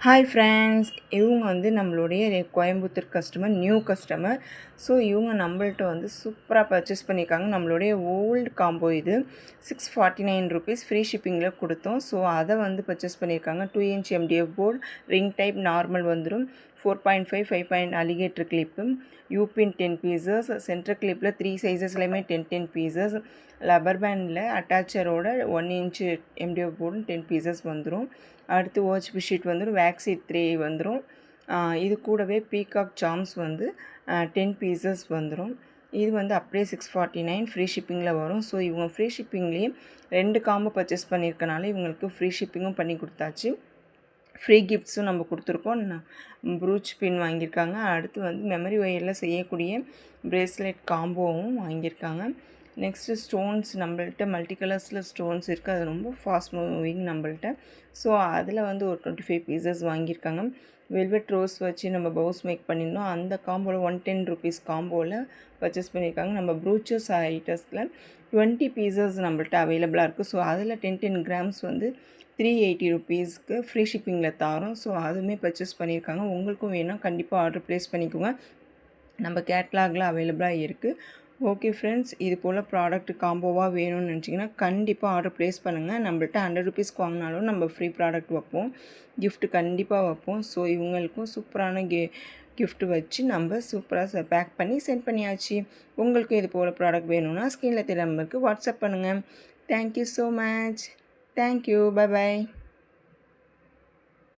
Hi friends, இவங்க வந்து நம்மளுடைய Coimbatore customer, new customer. So இவங்க நம்மள்ட்ட வந்து சூப்பராக பர்ச்சேஸ் பண்ணியிருக்காங்க. நம்மளுடைய ஓல்டு காம்போ இது 649 ருபீஸ் ஃப்ரீ ஷிப்பிங்கில் கொடுத்தோம். ஸோ அதை வந்து பர்ச்சேஸ் பண்ணியிருக்காங்க. 2 inch MDF board, ring type normal வந்துடும், 4.5 5 alligator clip, U pin 10 pieces, centre கிளிப்பில் 3 சைஸஸ்லையுமே 10 பீசஸ், லப்பர் பேண்டில் அட்டாச்சரோட 1 இன்ச் MDF போர்டு 10 பீசஸ் வந்துடும். அடுத்து ஓஹெச்பி ஷீட் வந்துடும், வேக்ஸ் ஷீட் 3 வந்துடும். இது கூடவே பீகாக் சாம்ஸ் வந்து 10 பீசஸ் வந்துடும். இது வந்து அப்படியே 649 ஃப்ரீ ஷிப்பிங்கில் வரும். ஸோ இவங்க ஃப்ரீ ஷிப்பிங்லேயே 2 காம்போ பர்ச்சேஸ் பண்ணியிருக்கனால இவங்களுக்கு ஃப்ரீ ஷிப்பிங்கும் பண்ணி கொடுத்தாச்சு. ஃப்ரீ கிஃப்ட்ஸும் நம்ம கொடுத்துருக்கோம். ப்ரூச் பின் வாங்கியிருக்காங்க. அடுத்து வந்து மெமரி ஒயரில் செய்யக்கூடிய ப்ரேஸ்லெட் காம்போவும் வாங்கியிருக்காங்க. நெக்ஸ்ட்டு ஸ்டோன்ஸ் நம்மள்ட்ட மல்டி கலர்ஸில் ஸ்டோன்ஸ் இருக்குது. அது ரொம்ப ஃபாஸ்ட் மூவிங் நம்மள்ட்ட. ஸோ அதில் வந்து ஒரு 25 பீசஸ் வாங்கியிருக்காங்க. வெல்வெட் ரோஸ் வச்சு நம்ம பவுஸ் மேக் பண்ணியிருந்தோம். அந்த காம்போவில் 110 ருபீஸ் காம்போவில் பர்ச்சேஸ் பண்ணியிருக்காங்க. நம்ம ப்ரூச்சஸ் ஐட்டஸில் 20 பீசஸ் நம்மள்ட்ட அவைலபிளாக இருக்குது. ஸோ அதில் 10 கிராம்ஸ் வந்து 380 ருபீஸ்க்கு ஃப்ரீ ஷிப்பிங்கில் தரோம். ஸோ அதுவுமே பர்ச்சேஸ் பண்ணியிருக்காங்க. உங்களுக்கும் வேணும், கண்டிப்பாக ஆர்டர் ப்ளேஸ் பண்ணிக்கோங்க. நம்ம கேட்லாகில் அவைலபிளாக இருக்குது. ஓகே ஃப்ரெண்ட்ஸ், இது போல் ப்ராடக்ட் காம்போவாக வேணும்னு நினச்சிங்கன்னா கண்டிப்பாக ஆர்டர் ப்ளேஸ் பண்ணுங்கள். நம்மள்ட்ட 100 ருபீஸ்க்கு வாங்கினாலும் நம்ம ஃப்ரீ ப்ராடக்ட் வைப்போம், கிஃப்ட்டு கண்டிப்பாக வைப்போம். ஸோ இவங்களுக்கும் சூப்பரான கிஃப்ட்டு வச்சு நம்ம சூப்பராக பேக் பண்ணி சென்ட் பண்ணியாச்சு. உங்களுக்கும் இது போல் ப்ராடக்ட் வேணும்னா ஸ்க்ரீனில் தெரிய நம்பருக்கு வாட்ஸ்அப் பண்ணுங்கள். Thank you so much. Thank you. By.